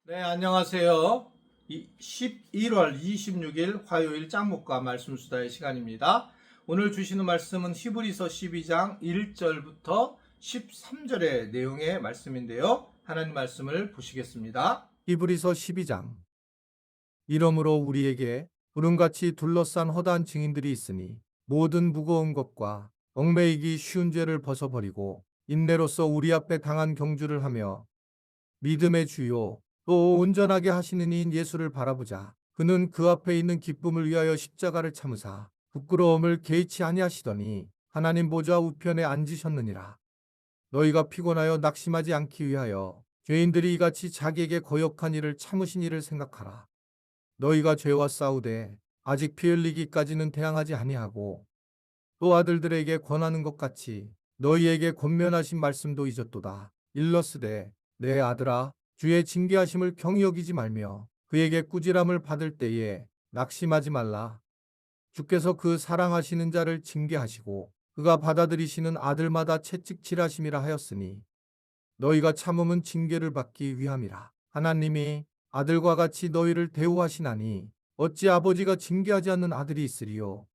네, 안녕하세요. 11월 26일 화요일 짱목과 말씀 수다의 시간입니다. 오늘 주시는 말씀은 히브리서 12장 1절부터 13절의 내용의 말씀인데요. 하나님 말씀을 보시겠습니다. 히브리서 12장. 이러므로 우리에게 구름같이 둘러싼 허다한 증인들이 있으니 모든 무거운 것과 얽매이기 쉬운 죄를 벗어버리고 인내로서 우리 앞에 당한 경주를 하며 믿음의 주요 또 온전하게 하시는 이인 예수를 바라보자. 그는 그 앞에 있는 기쁨을 위하여 십자가를 참으사 부끄러움을 개의치 아니하시더니 하나님 보좌 우편에 앉으셨느니라. 너희가 피곤하여 낙심하지 않기 위하여 죄인들이 이같이 자기에게 거역한 일을 참으신 일을 생각하라. 너희가 죄와 싸우되 아직 피 흘리기까지는 대항하지 아니하고 또 아들들에게 권하는 것 같이 너희에게 권면하신 말씀도 잊었도다. 일러스되 내 아들아 주의 징계하심을 경히 여기지 말며 그에게 꾸지람을 받을 때에 낙심하지 말라. 주께서 그 사랑하시는 자를 징계하시고 그가 받아들이시는 아들마다 채찍질하심이라 하였으니 너희가 참음은 징계를 받기 위함이라. 하나님이 아들과 같이 너희를 대우하시나니 어찌 아버지가 징계하지 않는 아들이 있으리요.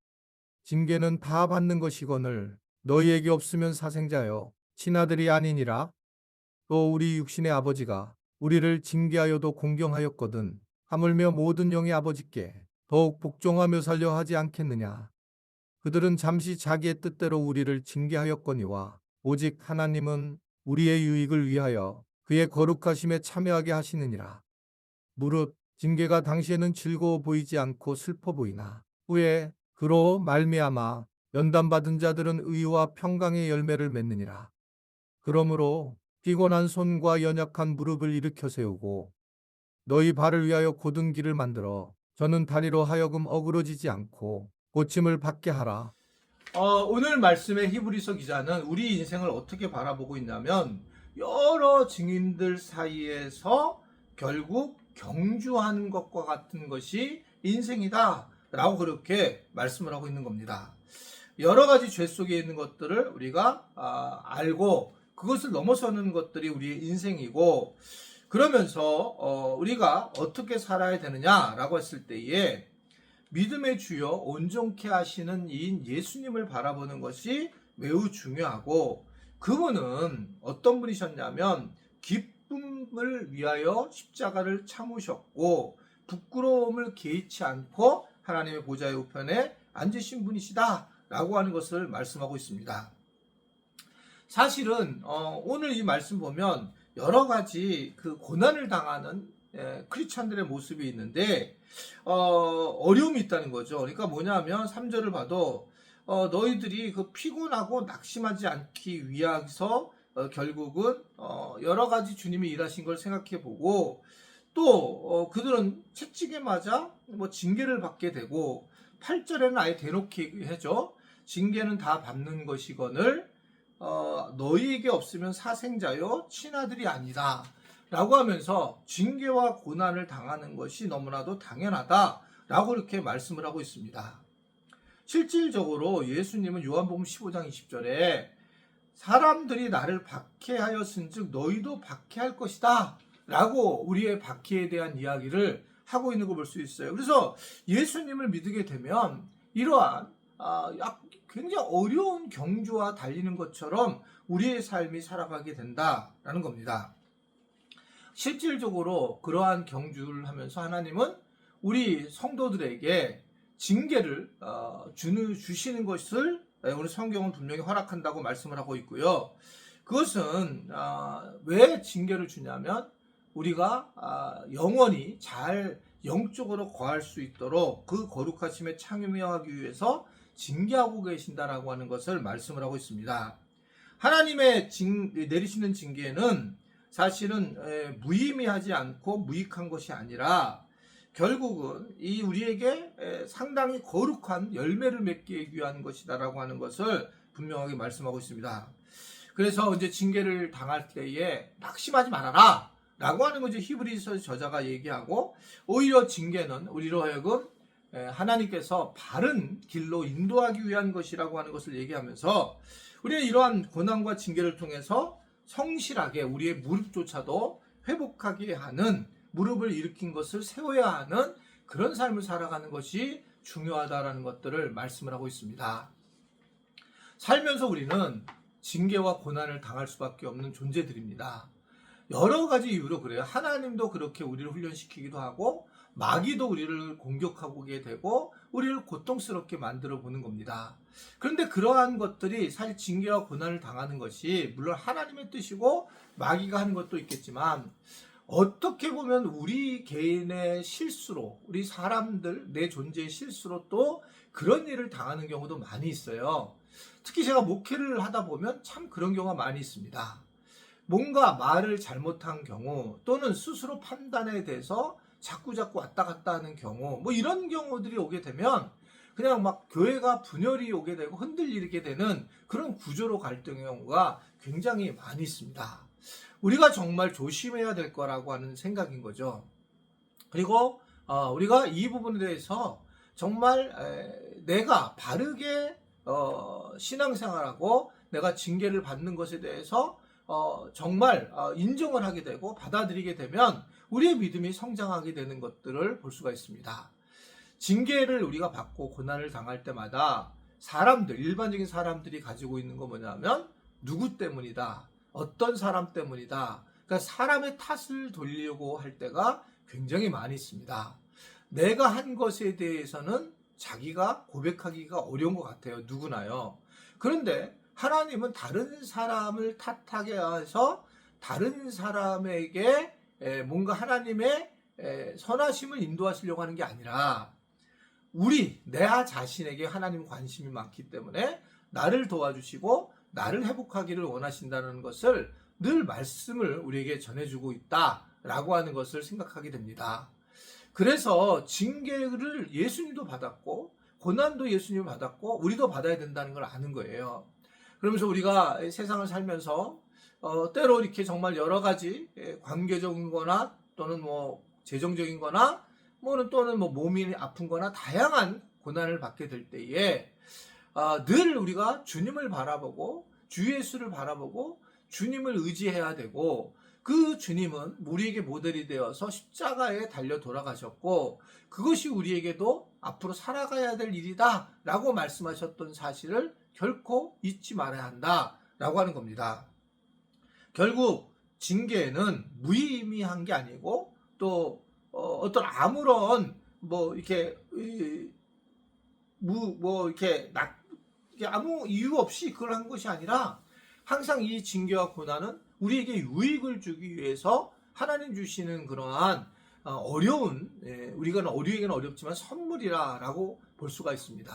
징계는 다 받는 것이거늘 너희에게 없으면 사생자여 친아들이 아니니라. 또 우리 육신의 아버지가 우리를 징계하여도 공경하였거든 하물며 모든 영의 아버지께 더욱 복종하며 살려 하지 않겠느냐. 그들은 잠시 자기의 뜻대로 우리를 징계하였거니와 오직 하나님은 우리의 유익을 위하여 그의 거룩하심에 참여하게 하시느니라. 무릇 징계가 당시에는 즐거워 보이지 않고 슬퍼 보이나 후에 그로 말미암아 연단받은 자들은 의와 평강의 열매를 맺느니라. 그러므로 피곤한 손과 연약한 무릎을 일으켜 세우고 너희 발을 위하여 곧은 길을 만들어 저는 다리로 하여금 어그러지지 않고 고침을 받게 하라. 오늘 말씀의 히브리서 기자는 우리 인생을 어떻게 바라보고 있냐면 여러 증인들 사이에서 결국 경주하는 것과 같은 것이 인생이다 라고 그렇게 말씀을 하고 있는 겁니다. 여러 가지 죄 속에 있는 것들을 우리가 알고 그것을 넘어서는 것들이 우리의 인생이고, 그러면서 우리가 어떻게 살아야 되느냐라고 했을 때에 믿음의 주요 온전케 하시는 이인 예수님을 바라보는 것이 매우 중요하고, 그분은 어떤 분이셨냐면 기쁨을 위하여 십자가를 참으셨고 부끄러움을 개의치 않고 하나님의 보좌의 우편에 앉으신 분이시다 라고 하는 것을 말씀하고 있습니다. 사실은 오늘 이 말씀 보면 여러 가지 그 고난을 당하는 크리스찬들의 모습이 있는데 어려움이 있다는 거죠. 그러니까 뭐냐면 3절을 봐도 너희들이 그 피곤하고 낙심하지 않기 위해서 결국은 여러 가지 주님이 일하신 걸 생각해 보고 또 그들은 채찍에 맞아 뭐 징계를 받게 되고 8절에는 아예 대놓게 해죠. 징계는 다 받는 것이거늘 너희에게 없으면 사생자요 친아들이 아니다 라고 하면서 징계와 고난을 당하는 것이 너무나도 당연하다 라고 이렇게 말씀을 하고 있습니다. 실질적으로 예수님은 요한복음 15장 20절에 사람들이 나를 박해하였은즉 너희도 박해할 것이다 라고 우리의 박해에 대한 이야기를 하고 있는 거 볼 수 있어요. 그래서 예수님을 믿게 되면 이러한 굉장히 어려운 경주와 달리는 것처럼 우리의 삶이 살아가게 된다라는 겁니다. 실질적으로 그러한 경주를 하면서 하나님은 우리 성도들에게 징계를 주시는 것을 오늘 성경은 분명히 허락한다고 말씀을 하고 있고요. 그것은 왜 징계를 주냐면 우리가 영원히 잘 영적으로 거할 수 있도록 그 거룩하심에 참여하기 위해서 징계하고 계신다라고 하는 것을 말씀을 하고 있습니다. 하나님의 내리시는 징계는 사실은 무의미하지 않고 무익한 것이 아니라 결국은 이 우리에게 상당히 거룩한 열매를 맺기 위한 것이다라고 하는 것을 분명하게 말씀하고 있습니다. 그래서 이제 징계를 당할 때에 낙심하지 말아라 라고 하는 것을 히브리서 저자가 얘기하고, 오히려 징계는 우리로 하여금 하나님께서 바른 길로 인도하기 위한 것이라고 하는 것을 얘기하면서 우리는 이러한 고난과 징계를 통해서 성실하게 우리의 무릎조차도 회복하게 하는 무릎을 일으킨 것을 세워야 하는 그런 삶을 살아가는 것이 중요하다라는 것들을 말씀을 하고 있습니다. 살면서 우리는 징계와 고난을 당할 수밖에 없는 존재들입니다. 여러 가지 이유로 그래요. 하나님도 그렇게 우리를 훈련시키기도 하고 마귀도 우리를 공격하게 되고 우리를 고통스럽게 만들어 보는 겁니다. 그런데 그러한 것들이 사실 징계와 고난을 당하는 것이 물론 하나님의 뜻이고 마귀가 하는 것도 있겠지만 어떻게 보면 우리 개인의 실수로, 우리 사람들 내 존재의 실수로 또 그런 일을 당하는 경우도 많이 있어요. 특히 제가 목회를 하다 보면 참 그런 경우가 많이 있습니다. 뭔가 말을 잘못한 경우 또는 스스로 판단에 대해서 자꾸 왔다 갔다 하는 경우, 뭐 이런 경우들이 오게 되면 그냥 막 교회가 분열이 오게 되고 흔들리게 되는 그런 구조로 갈 경우가 굉장히 많이 있습니다. 우리가 정말 조심해야 될 거라고 하는 생각인 거죠. 그리고 우리가 이 부분에 대해서 정말 내가 바르게 신앙생활하고 내가 징계를 받는 것에 대해서 정말 인정을 하게 되고 받아들이게 되면 우리의 믿음이 성장하게 되는 것들을 볼 수가 있습니다. 징계를 우리가 받고 고난을 당할 때마다 사람들, 일반적인 사람들이 가지고 있는 건 뭐냐면 누구 때문이다, 어떤 사람 때문이다. 그러니까 사람의 탓을 돌리려고 할 때가 굉장히 많이 있습니다. 내가 한 것에 대해서는 자기가 고백하기가 어려운 것 같아요. 누구나요. 그런데 하나님은 다른 사람을 탓하게 해서 다른 사람에게 뭔가 하나님의 선하심을 인도하시려고 하는 게 아니라 내 자신에게 하나님 관심이 많기 때문에 나를 도와주시고 나를 회복하기를 원하신다는 것을 늘 말씀을 우리에게 전해주고 있다라고 하는 것을 생각하게 됩니다. 그래서 징계를 예수님도 받았고 고난도 예수님이 받았고 우리도 받아야 된다는 걸 아는 거예요. 그러면서 우리가 세상을 살면서 때로 이렇게 정말 여러 가지 관계적인 거나 또는 뭐 재정적인 거나 또는 몸이 아픈 거나 다양한 고난을 받게 될 때에 늘 우리가 주님을 바라보고 주 예수를 바라보고 주님을 의지해야 되고 그 주님은 우리에게 모델이 되어서 십자가에 달려 돌아가셨고 그것이 우리에게도 앞으로 살아가야 될 일이다 라고 말씀하셨던 사실을 결코 잊지 말아야 한다 라고 하는 겁니다. 결국 징계는 무의미한 게 아니고 또 어떤 아무런 이렇게 아무 이유 없이 그걸 한 것이 아니라 항상 이 징계와 고난은 우리에게 유익을 주기 위해서 하나님 주시는 그러한 우리에게는 어렵지만 선물이라고 볼 수가 있습니다.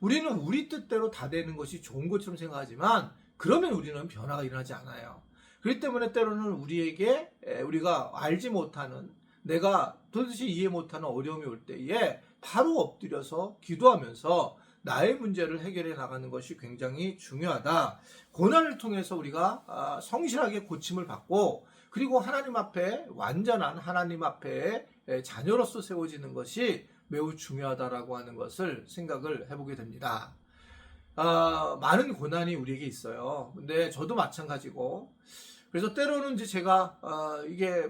우리는 우리 뜻대로 다 되는 것이 좋은 것처럼 생각하지만 그러면 우리는 변화가 일어나지 않아요. 그렇기 때문에 때로는 우리가 알지 못하는 내가 도대체 이해 못하는 어려움이 올 때에 바로 엎드려서 기도하면서 나의 문제를 해결해 나가는 것이 굉장히 중요하다. 고난을 통해서 우리가 성실하게 고침을 받고 그리고 하나님 앞에 완전한 하나님 앞에 자녀로서 세워지는 것이 매우 중요하다라고 하는 것을 생각을 해보게 됩니다. 많은 고난이 우리에게 있어요. 근데 저도 마찬가지고 그래서 때로는 이제 제가 이게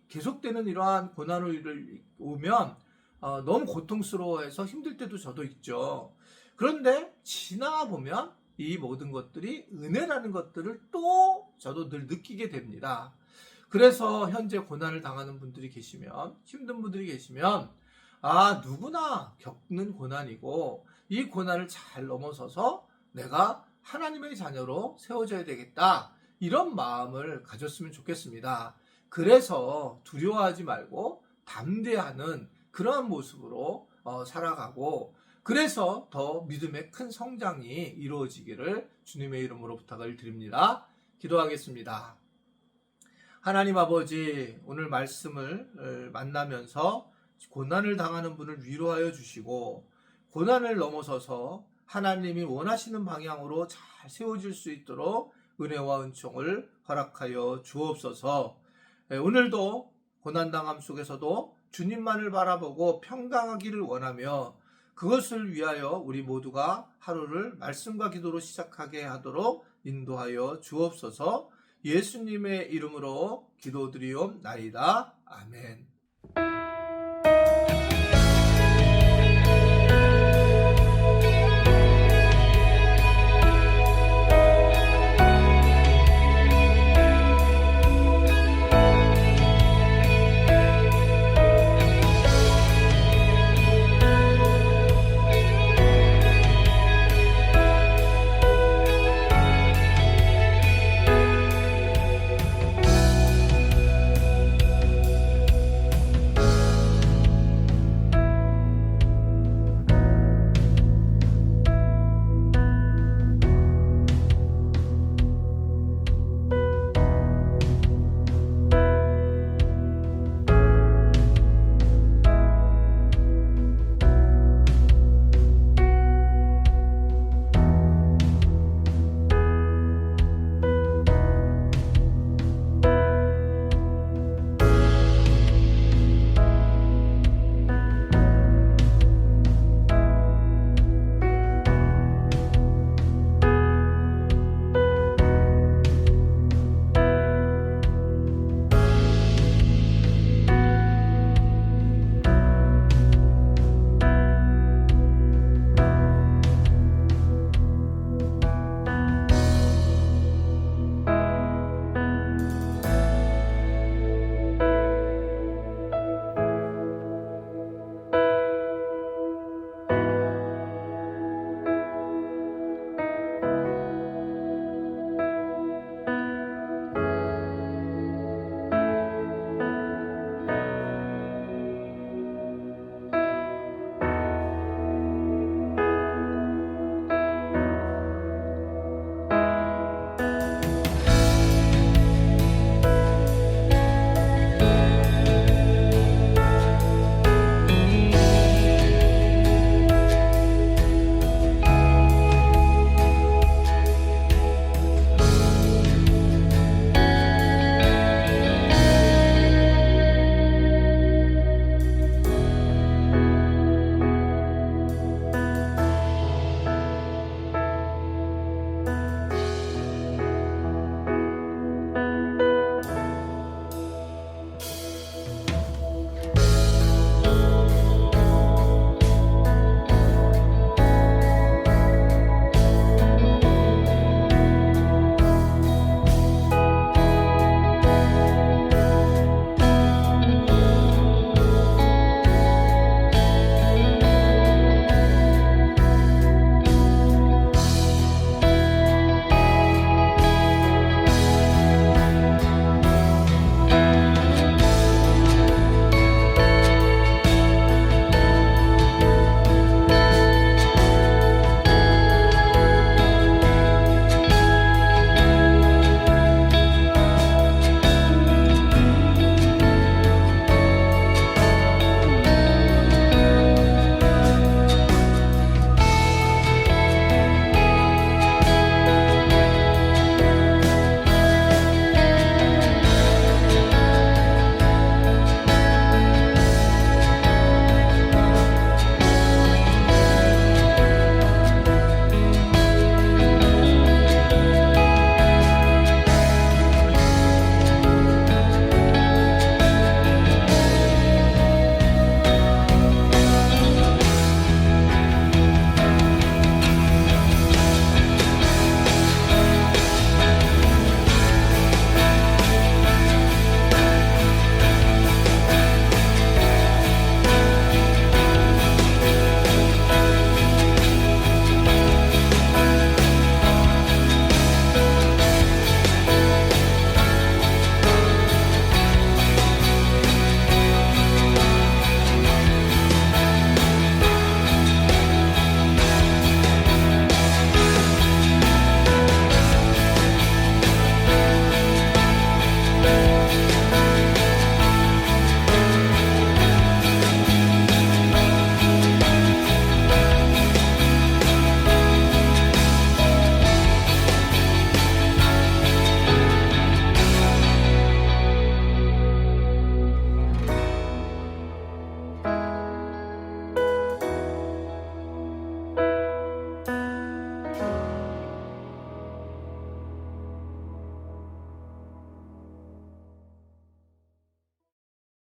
계속되는 이러한 고난을 오면 너무 고통스러워해서 힘들 때도 저도 있죠. 그런데 지나가 보면 이 모든 것들이 은혜라는 것들을 또 저도 늘 느끼게 됩니다. 그래서 현재 고난을 당하는 분들이 계시면 힘든 분들이 계시면 누구나 겪는 고난이고 이 고난을 잘 넘어서서 내가 하나님의 자녀로 세워져야 되겠다. 이런 마음을 가졌으면 좋겠습니다. 그래서 두려워하지 말고 담대하는 그러한 모습으로 살아가고 그래서 더 믿음의 큰 성장이 이루어지기를 주님의 이름으로 부탁을 드립니다. 기도하겠습니다. 하나님 아버지, 오늘 말씀을 만나면서 고난을 당하는 분을 위로하여 주시고 고난을 넘어서서 하나님이 원하시는 방향으로 잘 세워질 수 있도록 은혜와 은총을 허락하여 주옵소서. 오늘도 고난당함 속에서도 주님만을 바라보고 평강하기를 원하며 그것을 위하여 우리 모두가 하루를 말씀과 기도로 시작하게 하도록 인도하여 주옵소서. 예수님의 이름으로 기도드리옵나이다. 아멘.